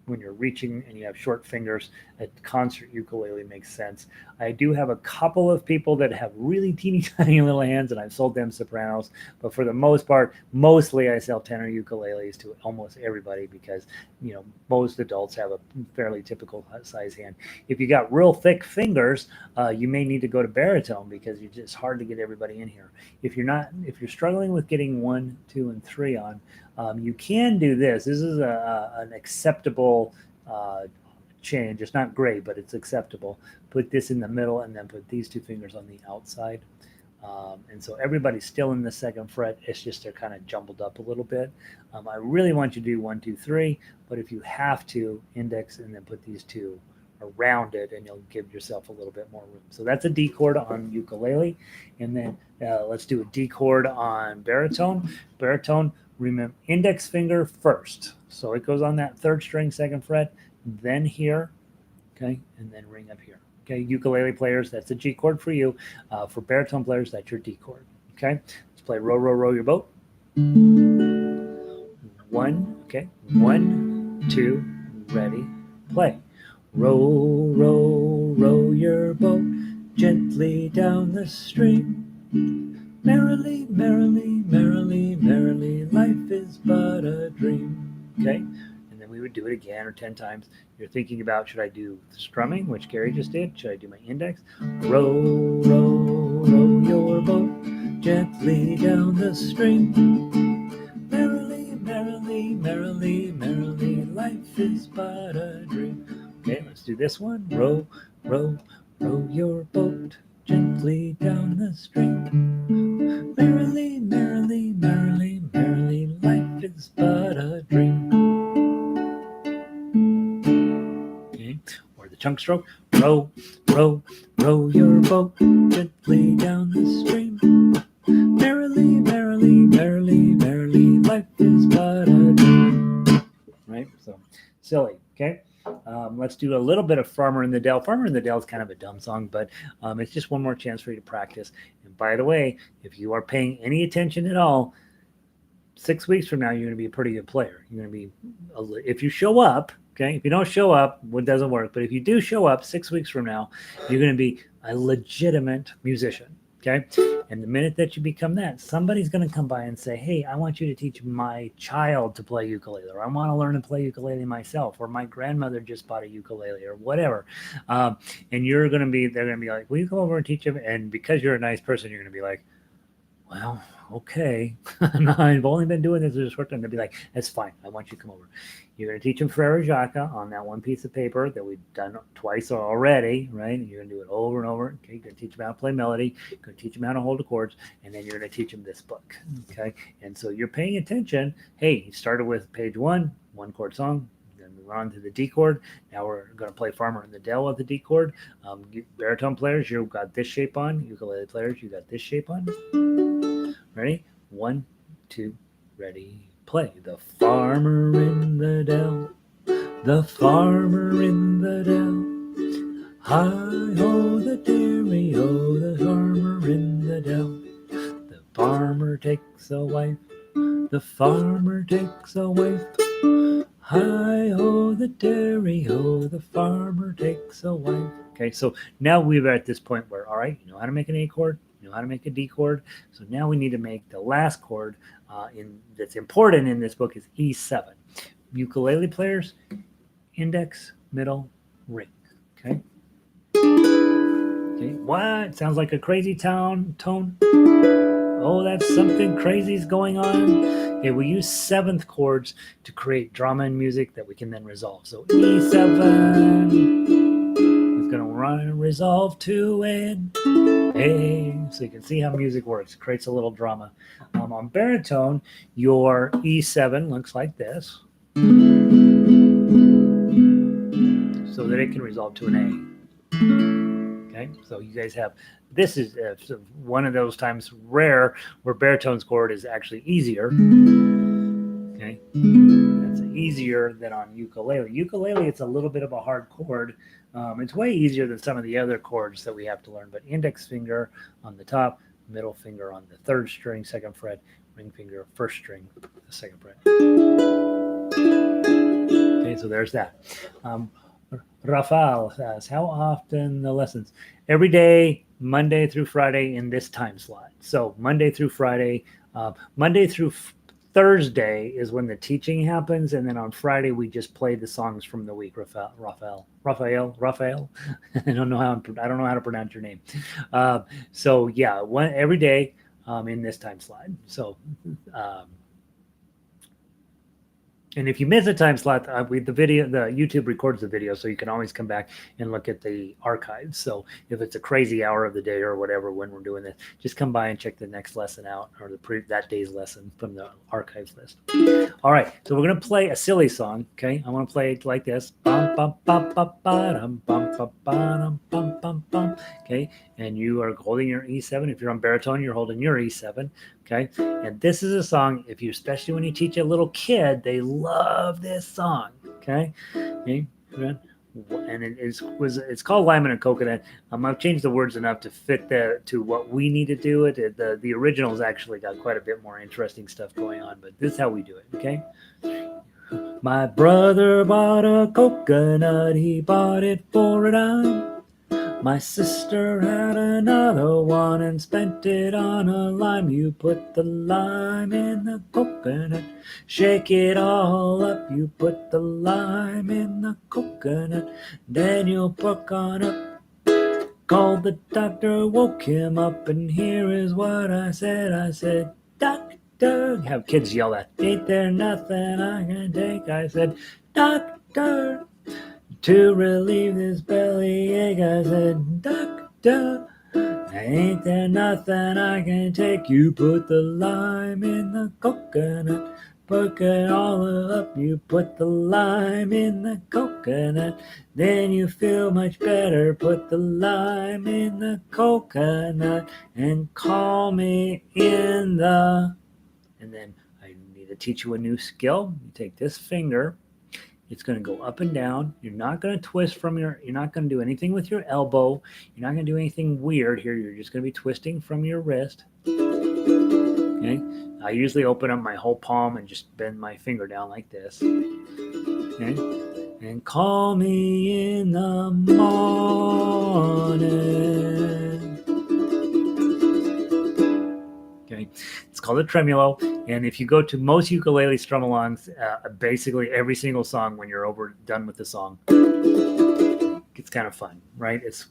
when you're reaching and you have short fingers, a concert ukulele makes sense. I do have a couple of people that have really teeny tiny little hands, and I've sold them sopranos, but for the most part, mostly I sell tenor ukuleles to almost everybody because, you know, most adults have a fairly typical size hand. If you got real thick fingers, you may need to go to baritone because it's just hard to get everybody in here. If you're struggling with getting 1, 2, and 3 on, you can do this. This is an acceptable change. It's not great, but it's acceptable. Put this in the middle and then put these 2 fingers on the outside. And so everybody's still in the 2nd fret. It's just they're kind of jumbled up a little bit. I really want you to do 1, 2, 3, but if you have to, index and then put these 2 around it, and you'll give yourself a little bit more room. So that's a D chord on ukulele. And then let's do a D chord on baritone. Baritone, remember, index finger first. So it goes on that 3rd string, 2nd fret, then here, okay, and then ring up here. Okay, ukulele players, that's a G chord for you. For baritone players, that's your D chord. Okay, let's play row, row, row your boat. 1, okay, 1, 2, ready, play. Row, row, row your boat gently down the stream. Merrily, merrily, merrily, merrily, life is but a dream. Okay, and then we would do it again or 10 times. You're thinking about, should I do strumming, which Gary just did? Should I do my index? Row, row, row your boat gently down the stream. Merrily, merrily, merrily, merrily, life is but a dream. Okay, let's do this one. Row, row, row your boat gently down the stream. Merrily, merrily, merrily, merrily, life is but a dream. Okay, or the chunk stroke. Row, row, row your boat gently down the stream. life is but a dream. Right? So silly. Okay. Let's do a little bit of Farmer in the Dell. Farmer in the Dell is kind of a dumb song, but it's just one more chance for you to practice. And by the way, if you are paying any attention at all, 6 weeks from now, you're going to be a pretty good player. You're going to be, if you show up, okay, if you don't show up, it doesn't work. But if you do show up 6 weeks from now, you're going to be a legitimate musician. Okay. And the minute that you become that, somebody's going to come by and say, hey, I want you to teach my child to play ukulele, or I want to learn to play ukulele myself, or my grandmother just bought a ukulele, or whatever. And they're going to be like, will you come over and teach them? And because you're a nice person, you're going to be like, well, okay. I've only been doing this a short time. They'll be like, that's fine. I want you to come over. You're going to teach them Frere Jacques on that one piece of paper that we've done twice already, right? And you're going to do it over and over. Okay, you're going to teach them how to play melody. You're going to teach them how to hold the chords. And then you're going to teach them this book, okay? And so you're paying attention. Hey, you started with page one chord song. Then we went on to the D chord. Now we're going to play Farmer in the Dell with the D chord. Baritone players, you've got this shape on. Ukulele players, you got this shape on. Ready? 1, 2, ready, play. The farmer in the dell, the farmer in the dell. Hi-ho, the dairy-o, the farmer in the dell. The farmer takes a wife, the farmer takes a wife. Hi-ho, the dairy-o, the farmer takes a wife. Okay, so now we're at this point where, all right, you know how to make an A chord, you know how to make a D chord. So now we need to make the last chord that's important in this book is E7. Ukulele players, index, middle, ring. Okay. Okay. What? Sounds like a crazy tone. Oh, that's something crazy is going on. Okay, we use seventh chords to create drama and music that we can then resolve. So E7 is going to resolve to an A. So you can see how music works. It creates a little drama. On baritone, your E7 looks like this, so that it can resolve to an A. Okay, so you guys have, this is one of those times rare where baritone's chord is actually easier. Okay, that's easier than on ukulele. Ukulele, it's a little bit of a hard chord. It's way easier than some of the other chords that we have to learn, but index finger on the top, middle finger on the third string, second fret, ring finger, first string, the second fret. Okay, so there's that. Rafael says, how often the lessons? Every day, Monday through Friday in this time slot. So Monday through Friday, Monday through Thursday is when the teaching happens, and then on Friday we just play the songs from the week. Rafael. I don't know how to pronounce your name. So yeah, every day in this time slot. So. And if you miss a time slot, the YouTube records the video, so you can always come back and look at the archives. So if it's a crazy hour of the day or whatever when we're doing this, just come by and check the next lesson out, or that day's lesson from the archives list. All right, so we're gonna play a silly song. Okay, I want to play it like this. Bum, bum, bum, bum, bum, bum, bum, bum, bum, bum, bum. Okay, and you are holding your E7. If you're on baritone, you're holding your E7. Okay, and this is a song, especially when you teach a little kid, they love this song. Okay, and it's called Lime and Coconut. I've changed the words enough to fit to what we need to do it. The original's actually got quite a bit more interesting stuff going on, but this is how we do it. Okay. My brother bought a coconut, he bought it for a dime. My sister had another one and spent it on a lime. You put the lime in the coconut, shake it all up. You put the lime in the coconut, then you'll perk on up. Called the doctor, woke him up, and here is what I said. I said, doctor, have kids yell that, ain't there nothing I can take? I said, doctor, to relieve this belly ache. I said, doctor, ain't there nothing I can take? You put the lime in the coconut, perk it all up. You put the lime in the coconut, then you feel much better. Put the lime in the coconut and call me in the... And then I need to teach you a new skill. You take this finger, it's going to go up and down. You're not going to twist you're not going to do anything with your elbow. You're not going to do anything weird here. You're just going to be twisting from your wrist. Okay. I usually open up my whole palm and just bend my finger down like this. Okay. And call me in the morning. Okay. It's called a tremolo. And if you go to most ukulele strum-alongs, basically every single song when you're done with the song, it's kind of fun, right? It's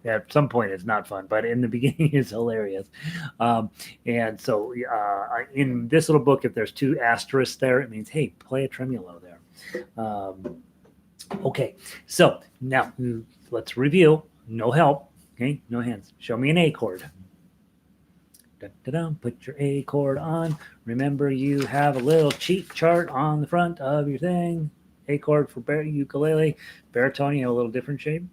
at some point it's not fun, but in the beginning it's hilarious. And so in this little book, if there's 2 asterisks there, it means, hey, play a tremolo there. Okay, so now let's review. No help, okay? No hands. Show me an A chord. Put your A chord on. Remember, you have a little cheat chart on the front of your thing. A chord for ukulele. Baritone, you have a little different shape.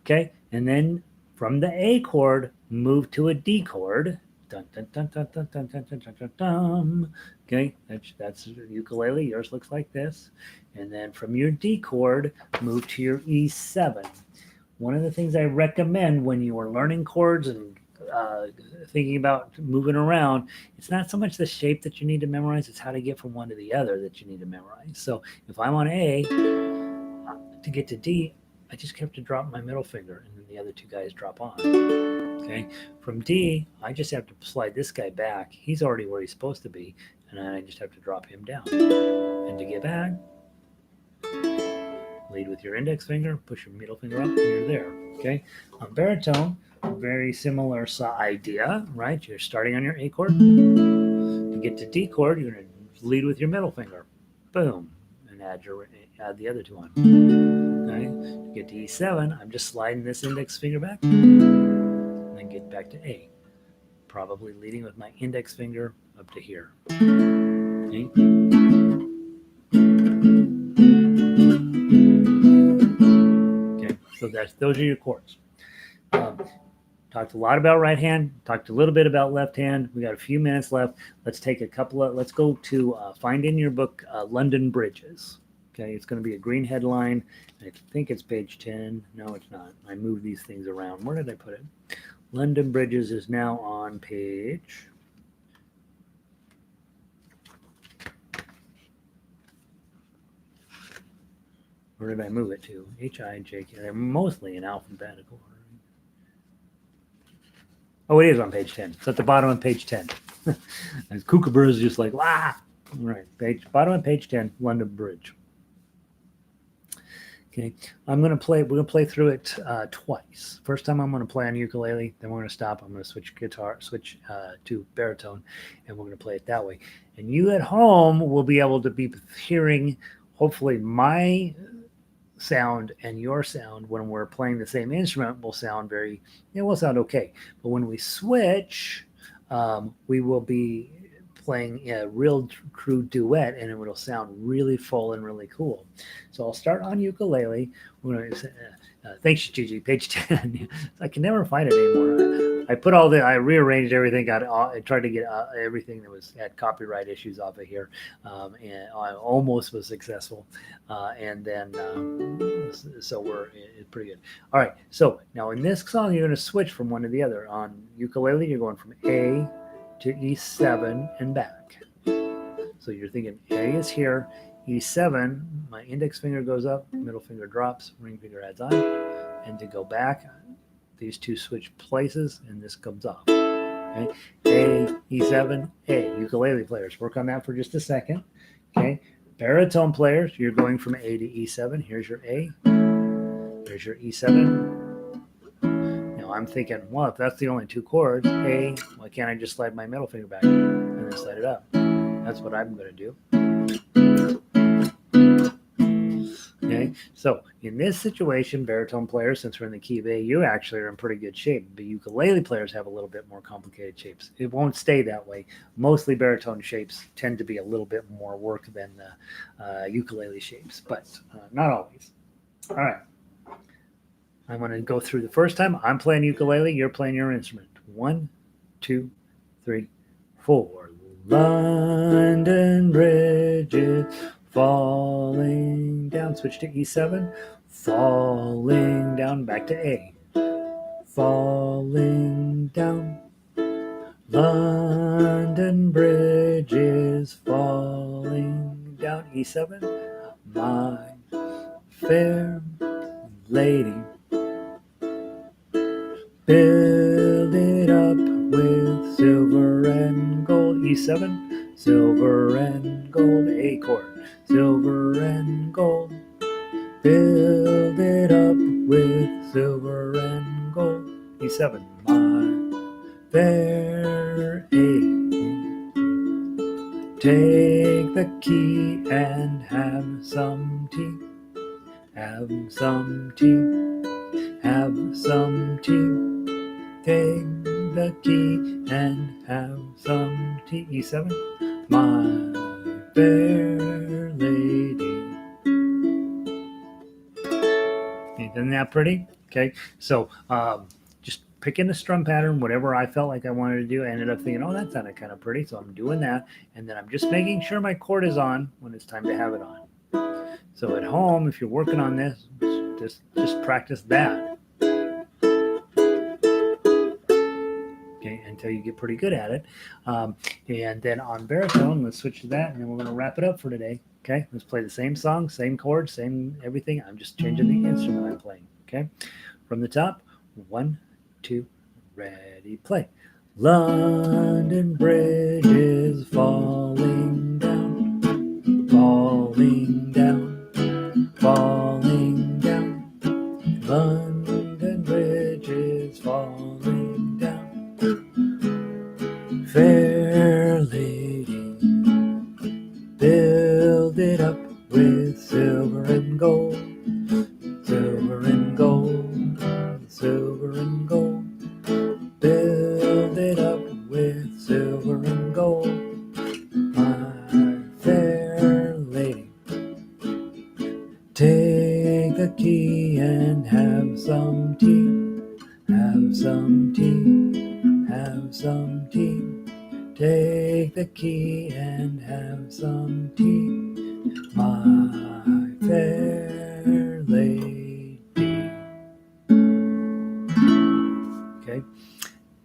Okay, and then from the A chord, move to a D chord. Dun, dun, dun, dun, dun, dun, dun, dun, dun, dun, dun. Okay, that's ukulele. Yours looks like this. And then from your D chord, move to your E7. One of the things I recommend when you are learning chords and thinking about moving around, it's not so much the shape that you need to memorize, it's how to get from one to the other that you need to memorize. So if I'm on A, to get to D, I just have to drop my middle finger and then the other 2 guys drop on. Okay, from D, I just have to slide this guy back. He's already where he's supposed to be, and then I just have to drop him down. And to get back, lead with your index finger, push your middle finger up, and you're there. Okay, on baritone, very similar idea, right? You're starting on your A chord. To get to D chord, you're going to lead with your middle finger. Boom. And add the other 2 on. Okay. To get to E7, I'm just sliding this index finger back. And then get back to A. Probably leading with my index finger up to here. Okay. Okay. So those are your chords. Talked a lot about right hand, talked a little bit about left hand. We got a few minutes left. Let's take let's go to find in your book London Bridges. Okay, it's going to be a green headline. I think it's page 10. No, it's not. I moved these things around. Where did I put it? London Bridges is now on page. Where did I move it to? H-I-J-K. They're mostly in alphabetical order. Oh, it is on page 10. It's at the bottom of page 10. And Kookaburra is just like, wow. All right, bottom of page 10, London Bridge. Okay, we're going to play through it twice. First time I'm going to play on ukulele, then we're going to stop. I'm going to switch to baritone, and we're going to play it that way. And you at home will be able to be hearing, hopefully, my sound and your sound when we're playing the same instrument will sound okay. But when we switch, we will be playing a real true duet, and it will sound really full and really cool. So I'll start on ukulele. Thanks, Gigi. Page 10. I can never find it anymore. I rearranged everything. I tried to get everything that had copyright issues off of here, and I almost was successful. And then, so it's pretty good. All right. So now in this song, you're going to switch from one to the other. On ukulele, you're going from A to E7 and back. So you're thinking A is here, E7, my index finger goes up, middle finger drops, ring finger adds on, and to go back, these 2 switch places, and this comes off. Okay, A, E7, A. Ukulele players, work on that for just a second. Okay, baritone players, you're going from A to E7. Here's your A, there's your E7. I'm thinking, well, if that's the only 2 chords, A, why can't I just slide my middle finger back and then slide it up? That's what I'm going to do. Okay, so in this situation, baritone players, since we're in the key of A, you actually are in pretty good shape. But ukulele players have a little bit more complicated shapes. It won't stay that way. Mostly baritone shapes tend to be a little bit more work than the ukulele shapes, but not always. All right. I'm going to go through the first time. I'm playing ukulele. You're playing your instrument. 1, 2, 3, 4. London Bridge is falling down. Switch to E7. Falling down. Back to A. Falling down. London Bridge is falling down. E7. My fair lady, build it up with silver and gold. E7, silver and gold. A chord, silver and gold. Build it up with silver and gold. E7, my fair lady, take the key and have some tea. Have some tea, have some tea. Take the key and have some tea. E7, my fair lady. Isn't that pretty? Okay, so just picking the strum pattern, whatever I felt like I wanted to do. I ended up thinking, oh, that sounded kind of pretty, so I'm doing that. And then I'm just making sure my chord is on when it's time to have it on. So at home, if you're working on this, just practice that. Okay, until you get pretty good at it. And then on baritone, let's switch to that, and then we're going to wrap it up for today. Okay, let's play the same song, same chord, same everything. I'm just changing the instrument I'm playing. Okay, from the top, 1, 2, ready, play. London Bridge is falling down, falling down, falling down. London Bridge is falling down. Fair lady, build it up with silver and gold, silver and gold, silver and gold. Build it up with silver and gold, my fair lady. Take the key and have some tea, have some tea, have some tea. Take the key and have some tea, my fair lady. Okay,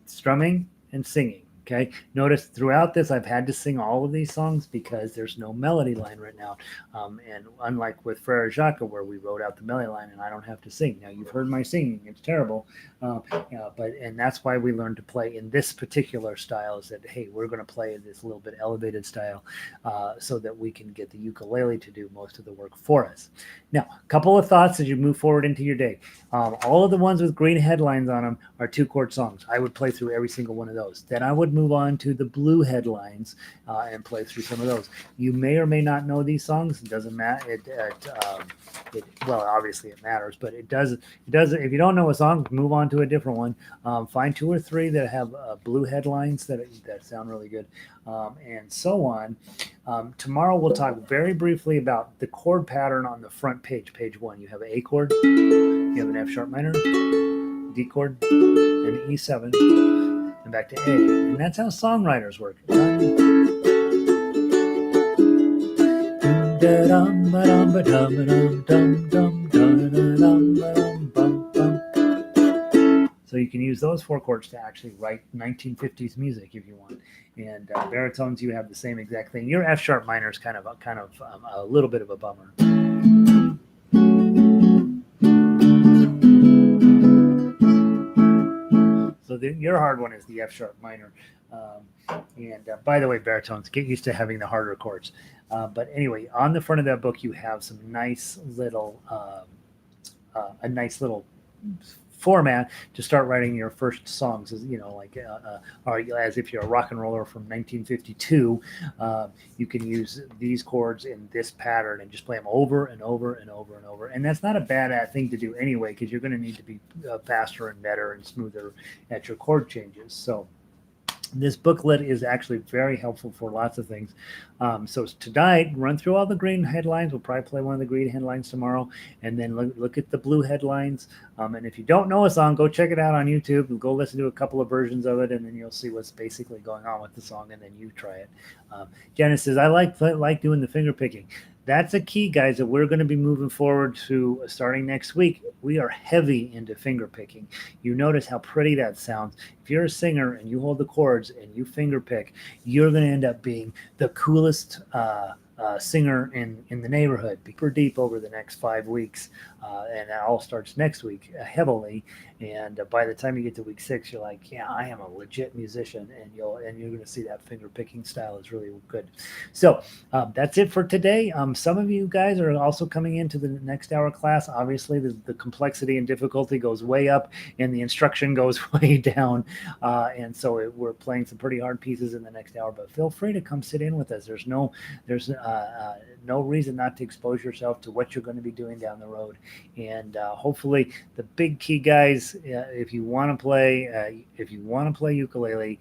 strumming and singing. Okay, notice throughout this I've had to sing all of these songs because there's no melody line right now. And unlike with Frere Jacques, where we wrote out the melody line and I don't have to sing. Now you've heard my singing; it's terrible. And that's why we learned to play in this particular style. Is that hey, we're going to play this little bit elevated style, so that we can get the ukulele to do most of the work for us. Now, a couple of thoughts as you move forward into your day. All of the ones with green headlines on them are 2-chord songs. I would play through every single one of those. Then I would move on to the blue headlines and play through some of those. You may or may not know these songs. It doesn't matter. Well, obviously it matters, but it does. If you don't know a song, move on to a different one. Find 2 or 3 that have blue headlines that sound really good, and so on. Tomorrow we'll talk very briefly about the chord pattern on the front page, page 1. You have an A chord, you have an F sharp minor, D chord, and E7, and back to A. And that's how songwriters work. So you can use those 4 chords to actually write 1950s music if you want. And baritones, you have the same exact thing. Your F sharp minor is kind of a little bit of a bummer. So your hard one is the F sharp minor. And by the way, baritones, get used to having the harder chords. But anyway, on the front of that book, you have some nice little, a nice little format to start writing your first songs, as you know, like or as if you're a rock and roller from 1952, you can use these chords in this pattern and just play them over and over and over and over. And that's not a bad thing to do anyway, because you're going to need to be faster and better and smoother at your chord changes. So This booklet is actually very helpful for lots of things. So tonight, run through all the green headlines. We'll probably play one of the green headlines tomorrow, and then look at the blue headlines. And if you don't know a song, go check it out on YouTube and go listen to a couple of versions of it, and then you'll see what's basically going on with the song, and then you try it. Janice says, I like doing the finger picking. That's a key, guys, that we're going to be moving forward to starting next week. We are heavy into finger picking. You notice how pretty that sounds. If you're a singer and you hold the chords and you finger pick, you're going to end up being the coolest singer in the neighborhood. Super deep over the next 5 weeks, and that all starts next week heavily. And by the time you get to week 6, you're like, yeah, I am a legit musician, and you're going to see that finger picking style is really good. So that's it for today. Some of you guys are also coming into the next hour class. Obviously, the complexity and difficulty goes way up, and the instruction goes way down. And so we're playing some pretty hard pieces in the next hour. But feel free to come sit in with us. There's no reason not to expose yourself to what you're going to be doing down the road. And hopefully, the big key, guys, if you want to play ukulele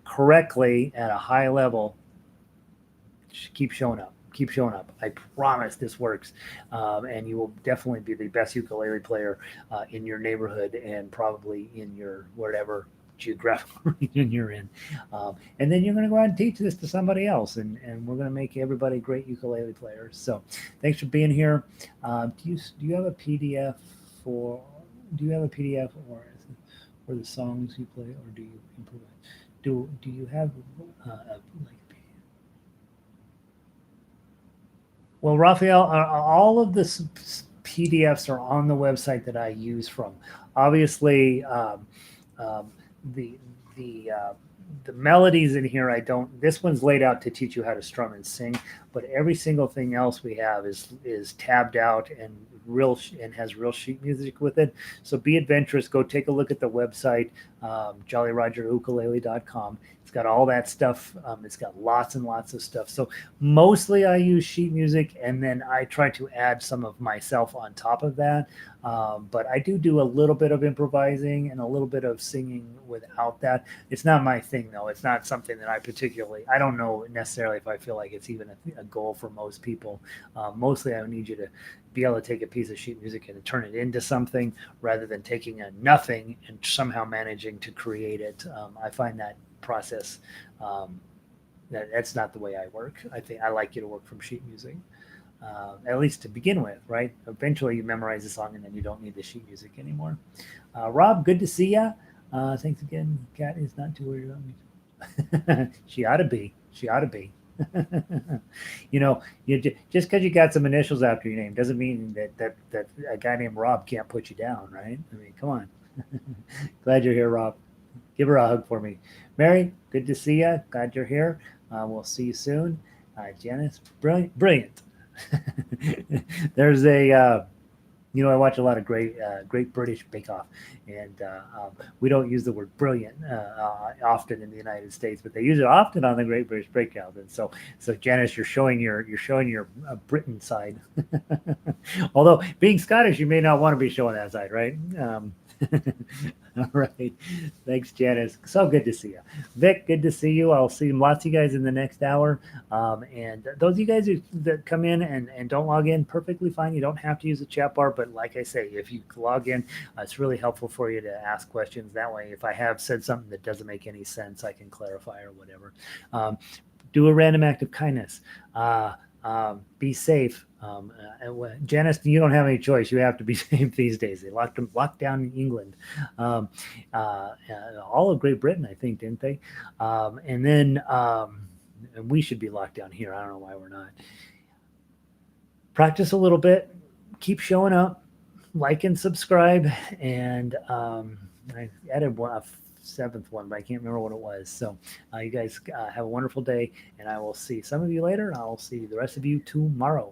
correctly at a high level, keep showing up. Keep showing up. I promise this works, and you will definitely be the best ukulele player in your neighborhood and probably in your whatever geographical region you're in. And then you're going to go out and teach this to somebody else, and we're going to make everybody great ukulele players. So thanks for being here. Do you have a PDF for? Do you have a PDF for the songs you play, or do you improvise? Do you have like? Well, Raphael, all of the PDFs are on the website that I use from. Obviously, the the melodies in here, I don't. This one's laid out to teach you how to strum and sing, but every single thing else we have is tabbed out and has real sheet music with it. So be adventurous. Go take a look at the website, jollyrogerukulele.com. It's got all that stuff. It's got lots and lots of stuff. So mostly I use sheet music, and then I try to add some of myself on top of that. But I do a little bit of improvising and a little bit of singing without that. It's not my thing, though. It's not something that I don't know necessarily if I feel like it's even a goal for most people. Mostly I need you to be able to take a piece of sheet music and turn it into something rather than taking a nothing and somehow managing to create it. I find that process, that's not the way I work. I think I like you to work from sheet music. At least to begin with, right? Eventually you memorize the song and then you don't need the sheet music anymore. Rob, good to see ya. Thanks again. Kat is not too worried about me. She ought to be. She ought to be. Just because you got some initials after your name doesn't mean that a guy named Rob can't put you down, right? I mean, come on. Glad you're here, Rob. Give her a hug for me. Mary, good to see you. Glad you're here. We'll see you soon. Janice, brilliant. There's I watch a lot of Great British Bake Off, and we don't use the word brilliant often in the United States, but they use it often on the Great British Bake Off. And so Janice, you're showing your Britain side. Although being Scottish, you may not want to be showing that side, right? All right. Thanks, Janice. So good to see you. Vic, good to see you. I'll see lots of you guys in the next hour. And those of you guys that come in and don't log in, perfectly fine. You don't have to use the chat bar. But like I say, if you log in, it's really helpful for you to ask questions. That way, if I have said something that doesn't make any sense, I can clarify or whatever. Do a random act of kindness. Be safe. Janice, you don't have any choice. You have to be safe these days. They locked down in England, all of Great Britain, I think, didn't they? And then we should be locked down here. I don't know why we're not. Practice a little bit. Keep showing up. Like and subscribe. And I added a seventh one, but I can't remember what it was. So you guys have a wonderful day, and I will see some of you later. I'll see the rest of you tomorrow.